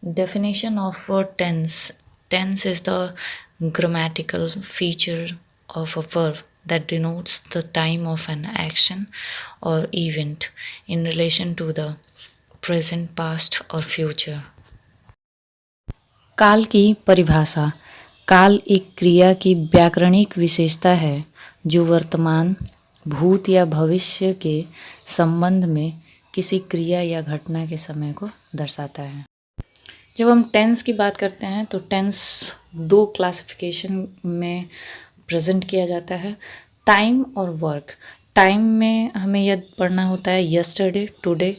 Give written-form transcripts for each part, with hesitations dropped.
Definition of tense. Tense is the grammatical feature of a verb that denotes the time of an action or event in relation to the present, past or future. काल की परिभाषा। काल एक क्रिया की व्याकरणिक विशेषता है जो वर्तमान, भूत या भविष्य के संबंध में किसी क्रिया या घटना के समय को दर्शाता है। जब हम टेंस की बात करते हैं तो टेंस दो क्लासिफिकेशन में प्रेजेंट किया जाता है, टाइम और वर्क। टाइम में हमें यह पढ़ना होता है यस्टरडे, टुडे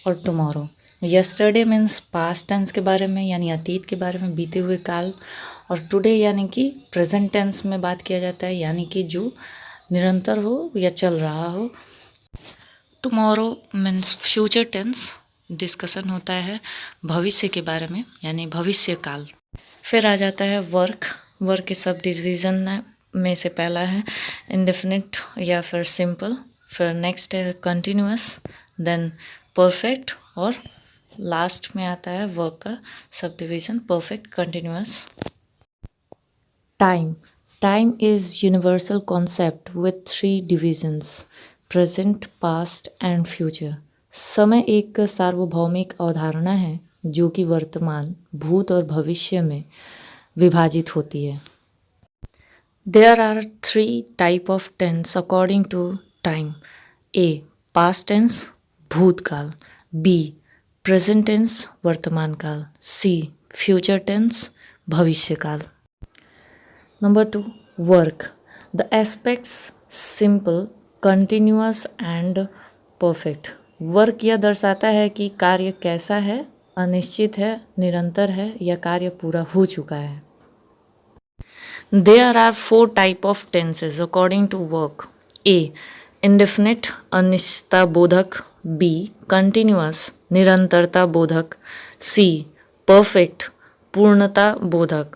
और tomorrow. Yesterday means past tense के बारे में, यानी अतीत के बारे में, बीते हुए काल, और टुडे यानी कि प्रेजेंट टेंस में बात किया जाता है, यानी कि जो निरंतर हो या चल रहा हो। Tomorrow means future tense, discussion होता है भविष्य के बारे में, यानी भविष्य काल। फिर आ जाता है वर्क। वर्क के सब डिवीज़न में से पहला है इंडेफिनिट या फिर सिंपल, फिर नेक्स्ट है कंटिन्यूअस, देन परफेक्ट, और लास्ट में आता है वर्क का sub division perfect continuous. Time. Time is universal concept with 3 divisions, present, past and future. समय एक सार्वभौमिक अवधारणा है जो कि वर्तमान, भूत और भविष्य में विभाजित होती है। There are 3 type of tense according to time. A. Past tense भूतकाल, B. Present tense वर्तमान काल, C. Future tense भविष्यकाल। Number 2. Work. The aspects simple, continuous and perfect. Work यह दर्शाता है कि कार्य कैसा है, अनिश्चित है, निरंतर है या कार्य पूरा हो चुका है। There are 4 type of tenses according to work. A. Indefinite अनिश्चितता बोधक, B. Continuous निरंतरता बोधक, C. Perfect पूर्णता बोधक,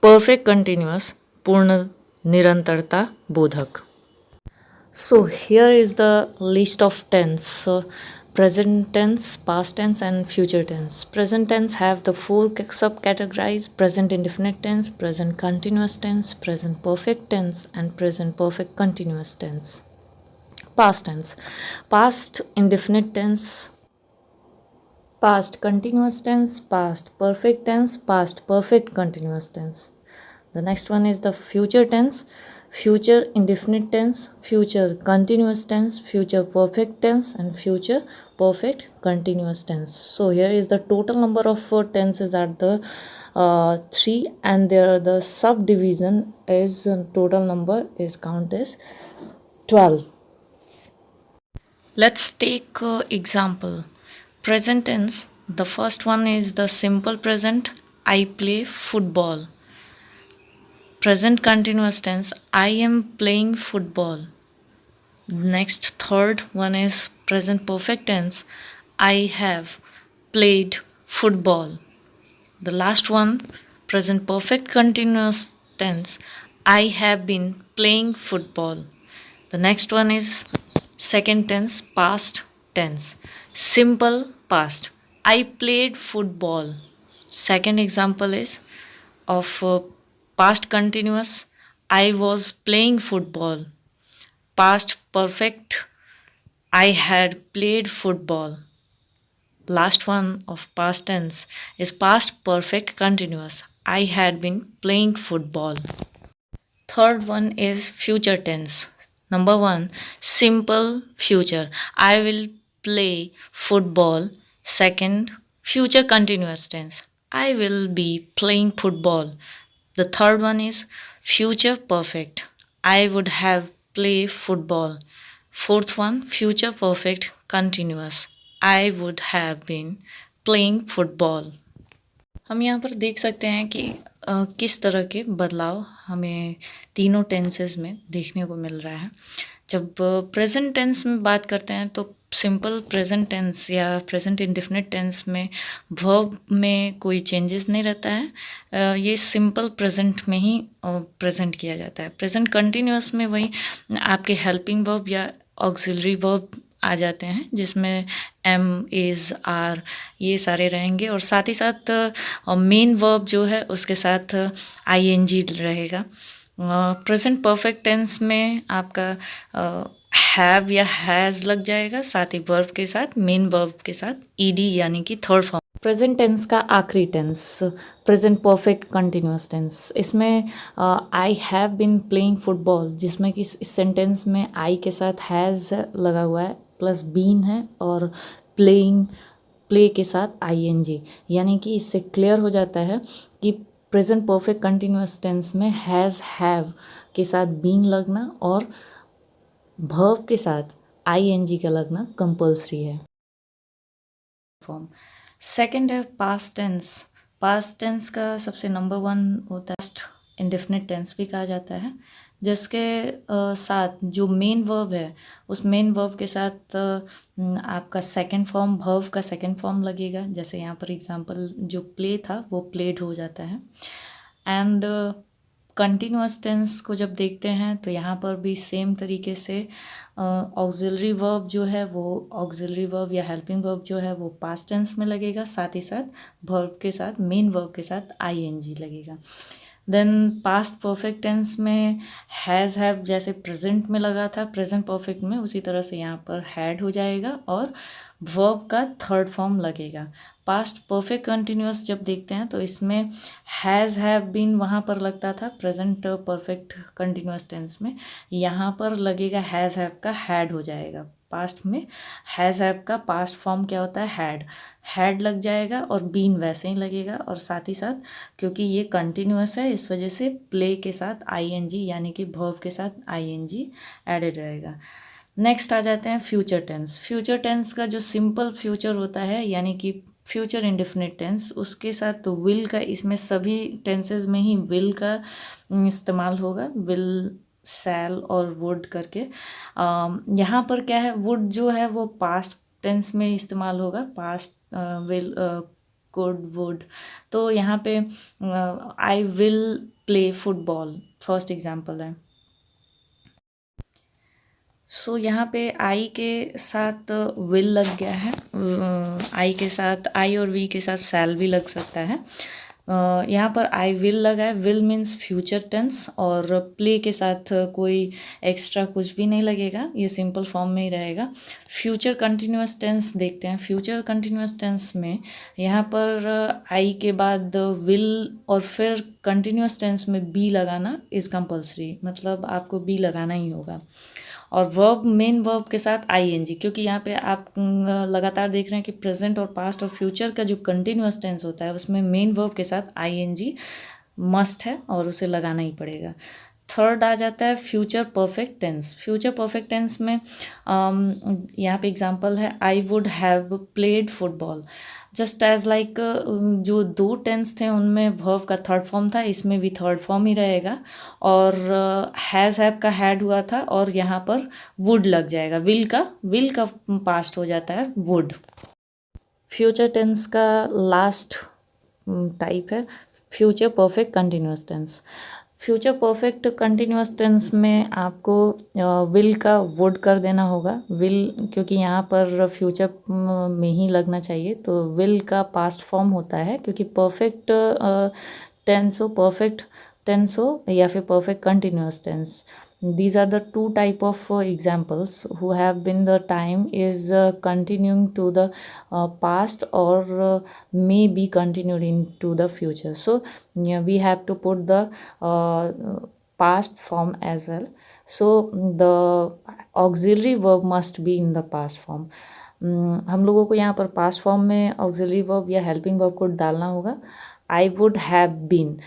Perfect continuous पूर्ण निरंतरता बोधक। So here is the list of tense. So, present tense, past tense and future tense. Present tense have the 4 subcategories: present indefinite tense, present continuous tense, present perfect tense and present perfect continuous tense. Past tense. Past indefinite tense, past continuous tense, past perfect tense, past perfect continuous tense. The next one is the future tense. Future indefinite tense, future continuous tense, future perfect tense and future perfect continuous tense. So here is the total number of tenses at the 3, and there the subdivision is total number is count as 12. Let's take example. Present tense. The first one is the simple present, I play football. Present continuous tense, I am playing football. Next, third one is present perfect tense, I have played football. The last one, present perfect continuous tense, I have been playing football. The next one is second tense, past tense, simple past, I played football. Second example is of past continuous, I was playing football. Past perfect, I had played football. Last one of past tense is past perfect continuous, I had been playing football. Third one is future tense. Number 1, simple future, I will play football. Second, future continuous tense, I will be playing football. The third one is future perfect, I would have played football. Fourth one, future perfect continuous, I would have been playing football. हम यहाँ पर देख सकते हैं कि किस तरह के बदलाव हमें तीनों टेंसेस में देखने को मिल रहा है। जब प्रेजेंट टेंस में बात करते हैं तो सिंपल प्रेजेंट टेंस या प्रेजेंट इंडेफिनिट टेंस में वर्ब में कोई चेंजेस नहीं रहता है, ये सिंपल प्रेजेंट में ही प्रेजेंट किया जाता है। प्रेजेंट कंटिन्यूअस में वही आपके हेल्पिंग वर्ब या ऑक्सिलरी वर्ब आ जाते हैं, जिसमें एम, इज़, आर ये सारे रहेंगे, और साथ ही साथ मेन वर्ब जो है उसके साथ आईएनजी रहेगा। प्रेजेंट परफेक्ट टेंस में आपका हैव या हैज़ लग जाएगा, साथ ही वर्ब के साथ, मेन वर्ब के साथ ईडी यानी कि थर्ड फॉर्म। प्रेजेंट टेंस का आखिरी tense present perfect continuous tense, इसमें I have been playing football, जिसमें कि इस सेंटेंस में आई के साथ हैज़ लगा हुआ है प्लस बीन है, और प्लेइंग प्ले के साथ आईएनजी, यानी कि इससे क्लियर हो जाता है कि प्रेजेंट परफेक्ट कंटिन्यूस टेंस में हैज़, हैव के साथ बीन लगना और वर्ब के साथ आईएनजी का लगना कंपल्सरी है। फॉर्म सेकंड है पास्ट टेंस। पास्ट टेंस का सबसे नंबर 1 होता है इंडेफिनिट टेंस भी कहा जाता है, जिसके साथ जो मेन वर्ब है उस मेन वर्ब के साथ आपका सेकंड फॉर्म, वर्ब का सेकंड फॉर्म लगेगा। जैसे यहाँ पर एग्जांपल जो प्ले था वो प्लेड हो जाता है। एंड कंटिन्यूअस टेंस को जब देखते हैं तो यहाँ पर भी सेम तरीके से ऑक्सिलरी वर्ब जो है वो ऑक्सिलरी वर्ब या हेल्पिंग वर्ब जो है वो पास्ट टेंस में लगेगा, साथ ही साथ वर्ब के साथ, मेन वर्ब के साथ आईएनजी लगेगा। देन पास्ट परफेक्ट टेंस में हैज़, हैव जैसे प्रेजेंट में लगा था प्रेजेंट परफेक्ट में, उसी तरह से यहाँ पर हैड हो जाएगा और वर्ब का थर्ड फॉर्म लगेगा। पास्ट परफेक्ट कंटिन्यूअस जब देखते हैं तो इसमें हैज़, हैव बीन वहाँ पर लगता था प्रेजेंट परफेक्ट कंटिन्यूअस टेंस में, यहाँ पर लगेगा हैज़, हैव का हैड हो जाएगा। पास्ट में हैज़, हैव का पास्ट फॉर्म क्या होता है, हैड, हैड लग जाएगा और बीन वैसे ही लगेगा, और साथ ही साथ क्योंकि ये कंटिन्यूअस है इस वजह से प्ले के साथ आईएनजी यानी कि वर्ब के साथ आईएनजी एडेड रहेगा। नेक्स्ट आ जाते हैं फ्यूचर टेंस। फ्यूचर टेंस का जो सिंपल फ्यूचर होता है यानी कि फ्यूचर इंडेफिनिट टेंस, उसके साथ तो विल का, इसमें सभी टेंसेज में ही विल का इस्तेमाल होगा, विल, शैल और वुड करके। यहाँ पर क्या है, वुड जो है वो पास्ट टेंस में इस्तेमाल होगा, पास्ट विल, कुड, वुड। तो यहाँ पे I will play football first example है। सो यहाँ पे आई के साथ विल लग गया है, आई के साथ, आई और वी के साथ शैल भी लग सकता है। यहाँ पर आई विल लगा है, विल मीन्स फ्यूचर टेंस, और प्ले के साथ कोई एक्स्ट्रा कुछ भी नहीं लगेगा, ये सिंपल फॉर्म में ही रहेगा। फ्यूचर कंटिन्यूअस टेंस देखते हैं। फ्यूचर कंटिन्यूअस टेंस में यहाँ पर आई के बाद विल और फिर कंटिन्यूअस टेंस में बी लगाना इज़ कंपल्सरी, मतलब आपको बी लगाना ही होगा। और वर्ब, मेन वर्ब के साथ आईएनजी, क्योंकि यहाँ पे आप लगातार देख रहे हैं कि प्रेजेंट और पास्ट और फ्यूचर का जो कंटिन्यूअस टेंस होता है उसमें मेन वर्ब के साथ आईएनजी मस्ट है और उसे लगाना ही पड़ेगा। थर्ड आ जाता है future perfect tense. Future perfect tense में यहाँ पे एग्जांपल है I would have played football, just as like जो 2 टेंस थे उनमें वर्ब का थर्ड फॉर्म था, इसमें भी थर्ड फॉर्म ही रहेगा, और हैज़, हैव का हैड हुआ था और यहाँ पर वुड लग जाएगा, विल का पास्ट हो जाता है वुड। फ्यूचर टेंस का लास्ट टाइप है future perfect continuous tense. Future perfect continuous tense में आपको विल का वुड कर देना होगा, विल क्योंकि यहाँ पर फ्यूचर में ही लगना चाहिए, तो विल का पास्ट फॉर्म होता है, क्योंकि परफेक्ट टेंस हो, परफेक्ट टेंस हो या फिर perfect continuous tense, these are the 2 type of examples who have been the time is continuing to the past or may be continued into the future. So yeah, we have to put the past form as well. So the auxiliary verb must be in the past form. हम लोगों को यहाँ पर past form में auxiliary verb या helping verb को डालना होगा। I would have been,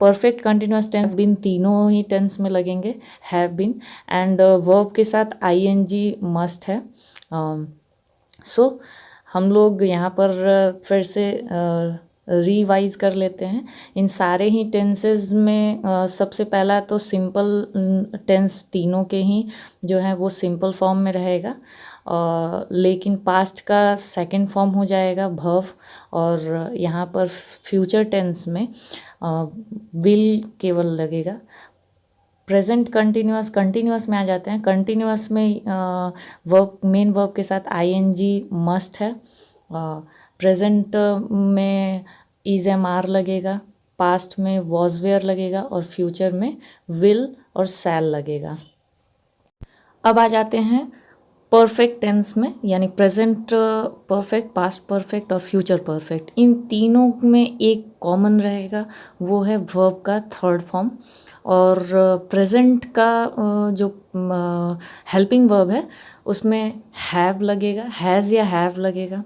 perfect continuous tense been तीनों ही टेंस में लगेंगे, हैव बीन, एंड वर्ब के साथ आईएनजी मस्ट है। सो हम लोग यहाँ पर फिर से रिवाइज कर लेते हैं। इन सारे ही टेंसेस में सबसे पहला तो सिंपल टेंस तीनों के ही जो है वो सिंपल फॉर्म में रहेगा, लेकिन पास्ट का सेकंड फॉर्म हो जाएगा वर्ब, और यहाँ पर फ्यूचर टेंस में विल केवल लगेगा। प्रेजेंट कंटिन्यूअस कंटिन्यूअस में आ जाते हैं। कंटिन्यूअस में वर्ब मेन वर्ब के साथ आईएनजी मस्ट है। प्रेजेंट में इज एम आर लगेगा, पास्ट में वॉज वेयर लगेगा और फ्यूचर में विल और शैल लगेगा। अब आ जाते हैं परफेक्ट टेंस में, यानी प्रेजेंट परफेक्ट, पास्ट परफेक्ट और फ्यूचर परफेक्ट। इन तीनों में एक कॉमन रहेगा, वो है वर्ब का थर्ड फॉर्म। और प्रेजेंट का जो हेल्पिंग वर्ब है उसमें हैव लगेगा, हैज़ या हैव लगेगा।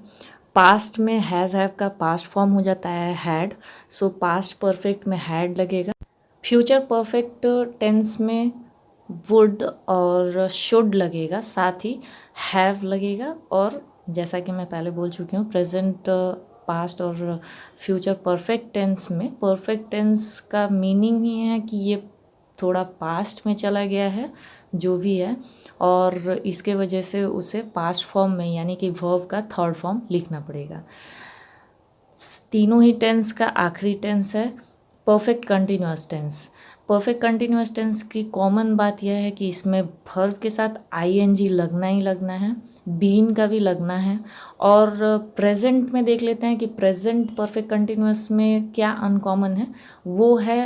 पास्ट में हैज़ हैव का पास्ट फॉर्म हो जाता है हैड, सो पास्ट परफेक्ट में हैड लगेगा। फ्यूचर परफेक्ट टेंस में वुड और शुड लगेगा, साथ ही हैव लगेगा। और जैसा कि मैं पहले बोल चुकी हूँ, प्रेजेंट पास्ट और फ्यूचर परफेक्ट टेंस में परफेक्ट टेंस का मीनिंग ही है कि ये थोड़ा पास्ट में चला गया है जो भी है, और इसके वजह से उसे पास्ट फॉर्म में यानी कि वर्ब का थर्ड फॉर्म लिखना पड़ेगा। तीनों ही टेंस का आखिरी टेंस है perfect continuous tense. Perfect continuous tense की कॉमन बात यह है कि इसमें वर्ब के साथ आईएनजी लगना ही लगना है, बीन का भी लगना है। और प्रेजेंट में देख लेते हैं कि प्रेजेंट परफेक्ट कंटिन्यूअस में क्या अनकॉमन है, वो है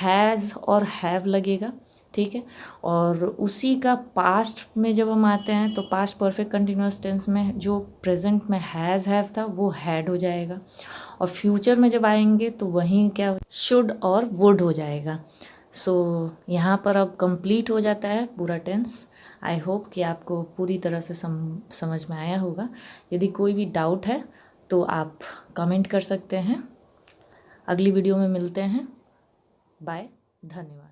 हैज़ और हैव लगेगा, ठीक है। और उसी का पास्ट में जब हम आते हैं तो पास्ट परफेक्ट कंटिन्यूअस टेंस में जो प्रेजेंट में हैज़ हैव था वो हैड हो जाएगा, और फ्यूचर में जब आएंगे तो वहीं क्या शुड और वुड हो जाएगा। सो यहाँ पर अब कंप्लीट हो जाता है पूरा टेंस। आई होप कि आपको पूरी तरह से समझ में आया होगा। यदि कोई भी डाउट है तो आप कमेंट कर सकते हैं। अगली वीडियो में मिलते हैं। बाय, धन्यवाद।